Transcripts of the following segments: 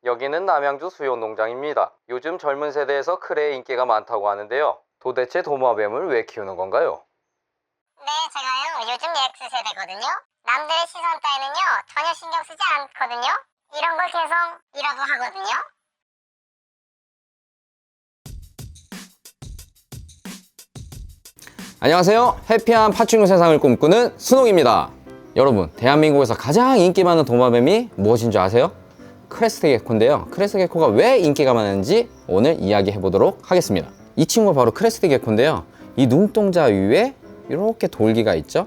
여기는 남양주 수용농장입니다. 요즘 젊은 세대에서 크레의 인기가 많다고 하는데요. 도대체 도마뱀을 왜 키우는 건가요? 네, 제가요, 요즘 X세대거든요. 남들의 시선 따위는요, 전혀 신경 쓰지 않거든요. 이런 걸 개성이라고 하거든요. 안녕하세요. 해피한 파충류 세상을 꿈꾸는 순옥입니다. 여러분, 대한민국에서 가장 인기 많은 도마뱀이 무엇인 줄 아세요? 크레스트 게코인데요. 크레스트 게코가 왜 인기가 많은지 오늘 이야기해 보도록 하겠습니다. 이 친구가 바로 크레스트 게코인데요. 이 눈동자 위에 이렇게 돌기가 있죠.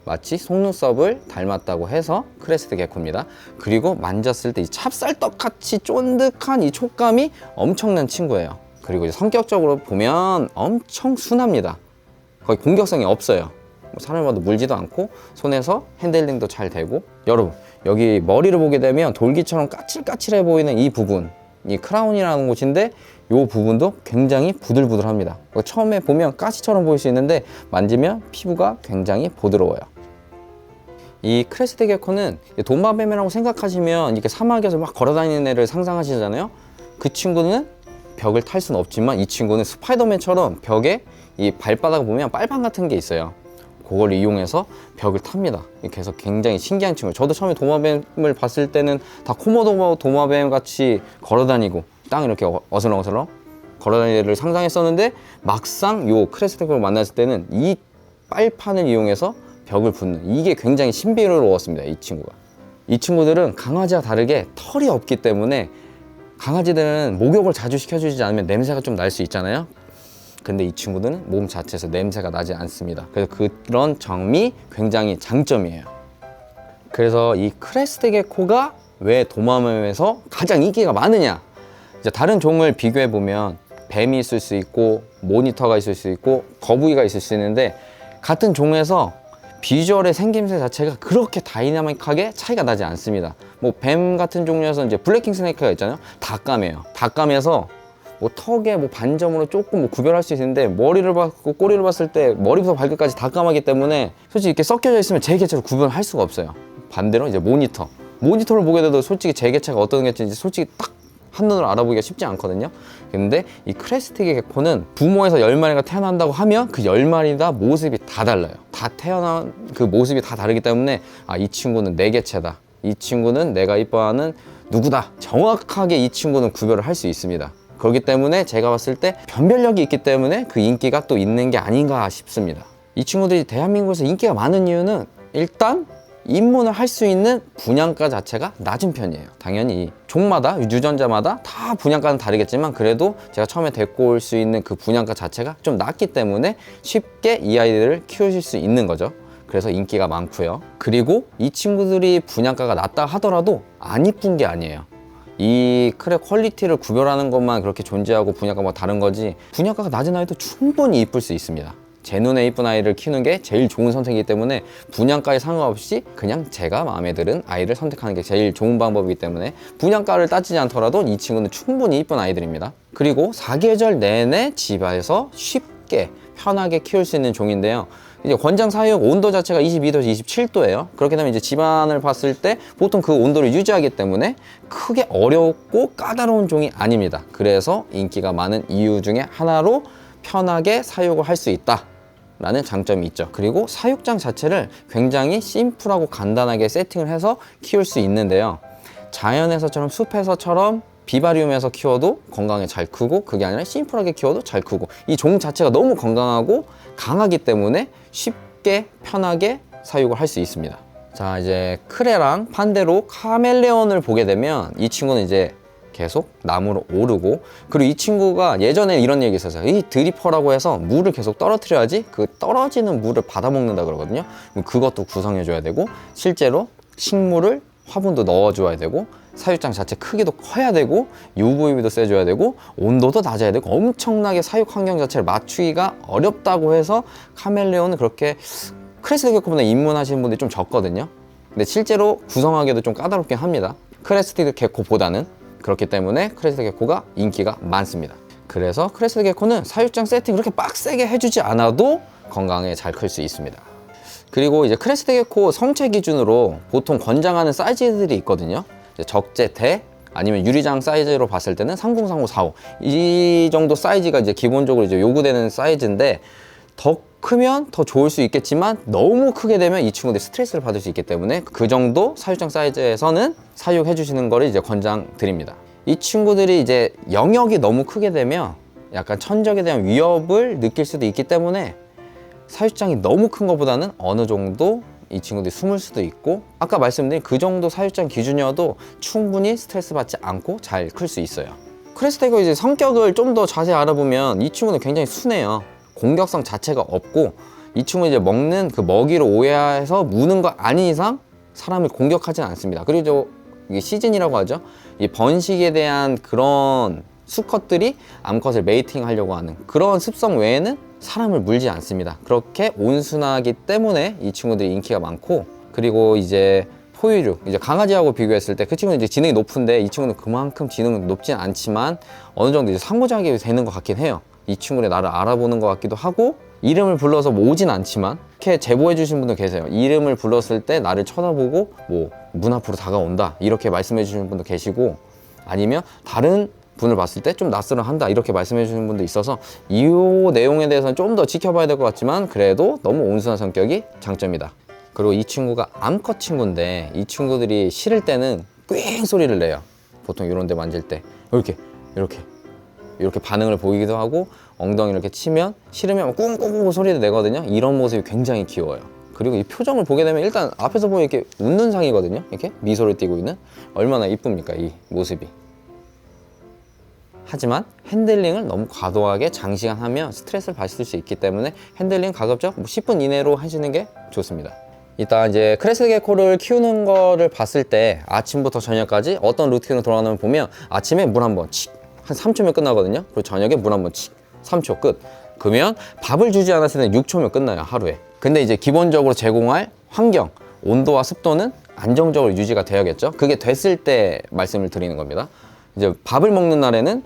마치 속눈썹을 닮았다고 해서 크레스트 게코입니다. 그리고 만졌을 때 이 찹쌀떡같이 쫀득한 이 촉감이 엄청난 친구예요. 그리고 이제 성격적으로 보면 엄청 순합니다. 거의 공격성이 없어요. 사람을 봐도 물지도 않고 손에서 핸들링도 잘 되고. 여러분, 여기 머리를 보게 되면 돌기처럼 까칠까칠해 보이는 이 부분, 이 크라운이라는 곳인데 이 부분도 굉장히 부들부들합니다. 처음에 보면 가시처럼 보일 수 있는데 만지면 피부가 굉장히 부드러워요. 이 크레스트 게코는 도마뱀이라고 생각하시면 이렇게 사막에서 막 걸어다니는 애를 상상하시잖아요. 그 친구는 벽을 탈 수는 없지만 이 친구는 스파이더맨처럼 벽에 이 발바닥을 보면 빨판 같은 게 있어요. 그걸 이용해서 벽을 탑니다. 그래서 굉장히 신기한 친구예요. 저도 처음에 도마뱀을 봤을 때는 다 코모도 도마뱀 같이 걸어다니고 땅 이렇게 어슬렁어슬렁 걸어다니는 애를 상상했었는데 막상 요 크레스트 게코를 만났을 때는 이 빨판을 이용해서 벽을 붓는, 이게 굉장히 신비로웠습니다. 이 친구가. 이 친구들은 강아지와 다르게 털이 없기 때문에 강아지들은 목욕을 자주 시켜주지 않으면 냄새가 좀 날 수 있잖아요. 근데 이 친구들은 몸 자체에서 냄새가 나지 않습니다. 그래서 그런 점이 굉장히 장점이에요. 그래서 이 크레스트 게코가 왜 도마뱀에서 가장 인기가 많으냐? 이제 다른 종을 비교해 보면 뱀이 있을 수 있고 모니터가 있을 수 있고 거북이가 있을 수 있는데 같은 종에서 비주얼의 생김새 자체가 그렇게 다이나믹하게 차이가 나지 않습니다. 뭐 뱀 같은 종류에서 이제 블랙킹 스네이크가 있잖아요. 다 까매요. 다 까매서 뭐 턱에 뭐 반점으로 조금 뭐 구별할 수 있는데 머리를 봤고 꼬리를 봤을 때 머리부터 발끝까지 다 까맣기 때문에 솔직히 이렇게 섞여져 있으면 제 개체로 구분할 수가 없어요. 반대로 이제 모니터를 보게 돼도 솔직히 제 개체가 어떤 개체인지 솔직히 딱 한눈으로 알아보기가 쉽지 않거든요. 근데 이 크레스트 게코는 부모에서 10마리가 태어난다고 하면 그 10마리 다 모습이 다 달라요. 다 태어난 그 모습이 다 다르기 때문에 아, 이 친구는 내 개체다, 이 친구는 내가 이뻐하는 누구다, 정확하게 이 친구는 구별을 할 수 있습니다. 그렇기 때문에 제가 봤을 때 변별력이 있기 때문에 그 인기가 또 있는 게 아닌가 싶습니다. 이 친구들이 대한민국에서 인기가 많은 이유는 일단 입문을 할 수 있는 분양가 자체가 낮은 편이에요. 당연히 종마다, 유전자마다 다 분양가는 다르겠지만 그래도 제가 처음에 데리고 올 수 있는 그 분양가 자체가 좀 낮기 때문에 쉽게 이 아이들을 키우실 수 있는 거죠. 그래서 인기가 많고요. 그리고 이 친구들이 분양가가 낮다 하더라도 안 이쁜 게 아니에요. 이 크레 퀄리티를 구별하는 것만 그렇게 존재하고 분양가가 뭐 다른 거지, 분양가가 낮은 아이도 충분히 이쁠 수 있습니다. 제 눈에 이쁜 아이를 키우는 게 제일 좋은 선택이기 때문에 분양가에 상관없이 그냥 제가 마음에 드는 아이를 선택하는 게 제일 좋은 방법이기 때문에 분양가를 따지지 않더라도 이 친구는 충분히 이쁜 아이들입니다. 그리고 사계절 내내 집에서 쉽게 편하게 키울 수 있는 종인데요. 이제 권장 사육 온도 자체가 22도에서 27도예요. 그렇게 되면 이제 집안을 봤을 때 보통 그 온도를 유지하기 때문에 크게 어렵고 까다로운 종이 아닙니다. 그래서 인기가 많은 이유 중에 하나로 편하게 사육을 할 수 있다 라는 장점이 있죠. 그리고 사육장 자체를 굉장히 심플하고 간단하게 세팅을 해서 키울 수 있는데요. 자연에서처럼 숲에서처럼 비바리움에서 키워도 건강에 잘 크고, 그게 아니라 심플하게 키워도 잘 크고, 이 종 자체가 너무 건강하고 강하기 때문에 쉽게 편하게 사육을 할 수 있습니다. 자, 이제 크레랑 반대로 카멜레온을 보게 되면 이 친구는 이제 계속 나무로 오르고, 그리고 이 친구가 예전에 이런 얘기 있었어요. 이 드리퍼라고 해서 물을 계속 떨어뜨려야지 그 떨어지는 물을 받아먹는다 그러거든요. 그것도 구성해 줘야 되고, 실제로 식물을 화분도 넣어줘야 되고, 사육장 자체 크기도 커야 되고, UVB도 쐬줘야 되고, 온도도 낮아야 되고, 엄청나게 사육 환경 자체를 맞추기가 어렵다고 해서 카멜레온은 그렇게 크레스트 게코보다 입문하시는 분들이 좀 적거든요. 근데 실제로 구성하기도 좀 까다롭긴 합니다. 크레스트 게코보다는. 그렇기 때문에 크레스트 게코가 인기가 많습니다. 그래서 크레스트 게코는 사육장 세팅 그렇게 빡세게 해주지 않아도 건강에 잘 클 수 있습니다. 그리고 이제 크레스트 게코 성체 기준으로 보통 권장하는 사이즈들이 있거든요. 적재, 대, 아니면 유리장 사이즈로 봤을 때는 30, 35, 45 이 정도 사이즈가 이제 기본적으로 이제 요구되는 사이즈인데, 더 크면 더 좋을 수 있겠지만 너무 크게 되면 이 친구들이 스트레스를 받을 수 있기 때문에 그 정도 사육장 사이즈에서는 사육해 주시는 거를 이제 권장드립니다. 이 친구들이 이제 영역이 너무 크게 되면 약간 천적에 대한 위협을 느낄 수도 있기 때문에 사육장이 너무 큰 것보다는 어느 정도 이 친구들이 숨을 수도 있고, 아까 말씀드린 그 정도 사육장 기준이어도 충분히 스트레스 받지 않고 잘 클 수 있어요. 크레스테이커 이제 성격을 좀 더 자세히 알아보면 이 친구는 굉장히 순해요. 공격성 자체가 없고, 이 친구 이제 먹는 그 먹이로 오해해서 무는 거 아닌 이상 사람을 공격하진 않습니다. 그리고 이게 시즌이라고 하죠. 이 번식에 대한 그런 수컷들이 암컷을 메이팅 하려고 하는 그런 습성 외에는 사람을 물지 않습니다. 그렇게 온순하기 때문에 이 친구들이 인기가 많고, 그리고 이제 포유류, 이제 강아지하고 비교했을 때 그 친구는 이제 지능이 높은데 이 친구는 그만큼 지능은 높진 않지만 어느 정도 이제 상호작용이 되는 것 같긴 해요. 이 친구는 나를 알아보는 것 같기도 하고, 이름을 불러서 뭐 오진 않지만 이렇게 제보해 주신 분도 계세요. 이름을 불렀을 때 나를 쳐다보고 뭐 문 앞으로 다가온다 이렇게 말씀해 주시는 분도 계시고, 아니면 다른 분을 봤을 때 좀 낯설어한다 이렇게 말씀해 주시는 분도 있어서 이 내용에 대해서는 좀 더 지켜봐야 될 것 같지만 그래도 너무 온순한 성격이 장점이다. 그리고 이 친구가 암컷 친구인데 이 친구들이 싫을 때는 꽥 소리를 내요. 보통 이런 데 만질 때 이렇게 반응을 보이기도 하고, 엉덩이를 이렇게 치면 싫으면 꿍꿍꿍 소리를 내거든요. 이런 모습이 굉장히 귀여워요. 그리고 이 표정을 보게 되면 일단 앞에서 보면 이렇게 웃는 상이거든요. 이렇게 미소를 띠고 있는, 얼마나 이쁩니까 이 모습이. 하지만 핸들링을 너무 과도하게 장시간 하면 스트레스를 받을 수 있기 때문에 핸들링 가급적 10분 이내로 하시는 게 좋습니다. 이따 이제 크레스트 게코를 키우는 거를 봤을 때 아침부터 저녁까지 어떤 루틴으로 돌아가는 보면, 아침에 물 한 번 칙, 한 3초면 끝나거든요. 그리고 저녁에 물 한 번 칙, 3초 끝. 그러면 밥을 주지 않았을 때는 6초면 끝나요, 하루에. 근데 이제 기본적으로 제공할 환경, 온도와 습도는 안정적으로 유지가 되어야겠죠. 그게 됐을 때 말씀을 드리는 겁니다. 이제 밥을 먹는 날에는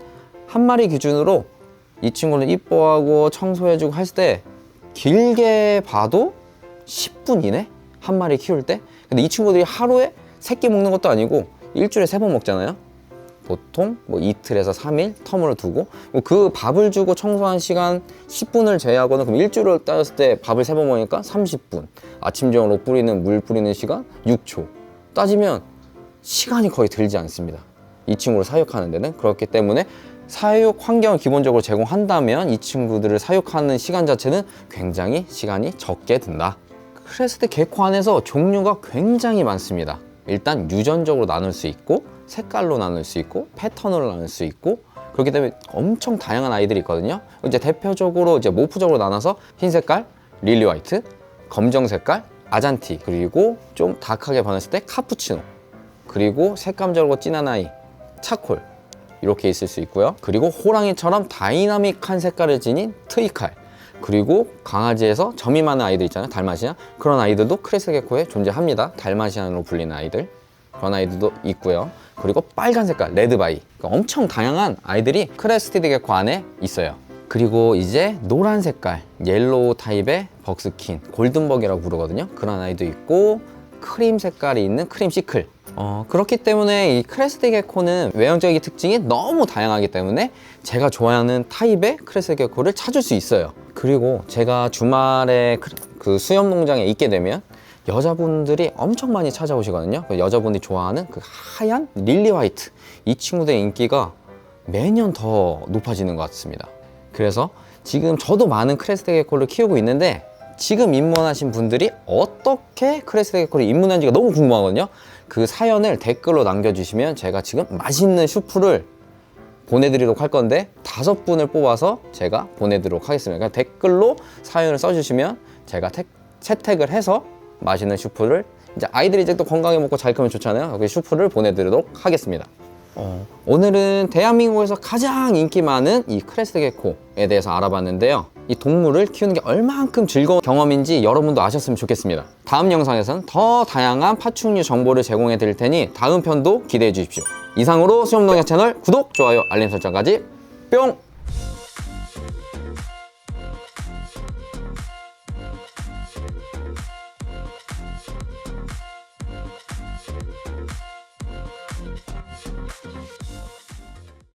한 마리 기준으로 이 친구를 이뻐하고 청소해주고 할 때 길게 봐도 10분 이내? 한 마리 키울 때? 근데 이 친구들이 하루에 3끼 먹는 것도 아니고 일주일에 3번 먹잖아요. 보통 뭐 이틀에서 3일 텀을 두고, 그 밥을 주고 청소한 시간 10분을 제외하고는 그럼 일주일을 따졌을 때 밥을 3번 먹으니까 30분, 아침 저녁으로 뿌리는 물 뿌리는 시간 6초 따지면 시간이 거의 들지 않습니다, 이 친구를 사육하는 데는. 그렇기 때문에 사육 환경을 기본적으로 제공한다면 이 친구들을 사육하는 시간 자체는 굉장히 시간이 적게 든다. 크레스트 게코 안에서 종류가 굉장히 많습니다. 일단 유전적으로 나눌 수 있고, 색깔로 나눌 수 있고, 패턴으로 나눌 수 있고, 그렇기 때문에 엄청 다양한 아이들이 있거든요. 이제 대표적으로 이제 모프적으로 나눠서 흰 색깔, 릴리 화이트, 검정 색깔, 아잔티, 그리고 좀 다크하게 변했을 때 카푸치노, 그리고 색감적으로 진한 아이, 차콜, 이렇게 있을 수 있고요. 그리고 호랑이처럼 다이나믹한 색깔을 지닌 트이칼, 그리고 강아지에서 점이 많은 아이들 있잖아요, 달마시안. 그런 아이들도 크레스트 게코에 존재합니다. 달마시안으로 불리는 아이들, 그런 아이들도 있고요. 그리고 빨간 색깔, 레드바이, 그러니까 엄청 다양한 아이들이 크레스트 게코 안에 있어요. 그리고 이제 노란 색깔, 옐로우 타입의 벅스킨, 골든벅이라고 부르거든요. 그런 아이도 있고, 크림 색깔이 있는 크림 시클. 그렇기 때문에 이 크레스트 게코는 외형적인 특징이 너무 다양하기 때문에 제가 좋아하는 타입의 크레스트 게코를 찾을 수 있어요. 그리고 제가 주말에 그 수염 농장에 있게 되면 여자분들이 엄청 많이 찾아오시거든요. 여자분들이 좋아하는 그 하얀 릴리 화이트, 이 친구들의 인기가 매년 더 높아지는 것 같습니다. 그래서 지금 저도 많은 크레스트 게코를 키우고 있는데, 지금 입문하신 분들이 어떻게 크레스트 게코를 입문한지가 너무 궁금하거든요. 그 사연을 댓글로 남겨주시면 제가 지금 맛있는 슈프를 보내드리도록 할 건데 5분을 뽑아서 제가 보내드리도록 하겠습니다. 그러니까 댓글로 사연을 써주시면 제가 채택을 해서 맛있는 슈프를, 이제 아이들이 이제 또 건강하게 먹고 잘 크면 좋잖아요. 그 슈프를 보내드리도록 하겠습니다. 오늘은 대한민국에서 가장 인기 많은 이 크레스트 게코에 대해서 알아봤는데요. 이 동물을 키우는 게 얼만큼 즐거운 경험인지 여러분도 아셨으면 좋겠습니다. 다음 영상에서는 더 다양한 파충류 정보를 제공해 드릴 테니 다음 편도 기대해 주십시오. 이상으로 수염농약 채널 구독, 좋아요, 알림 설정까지 뿅!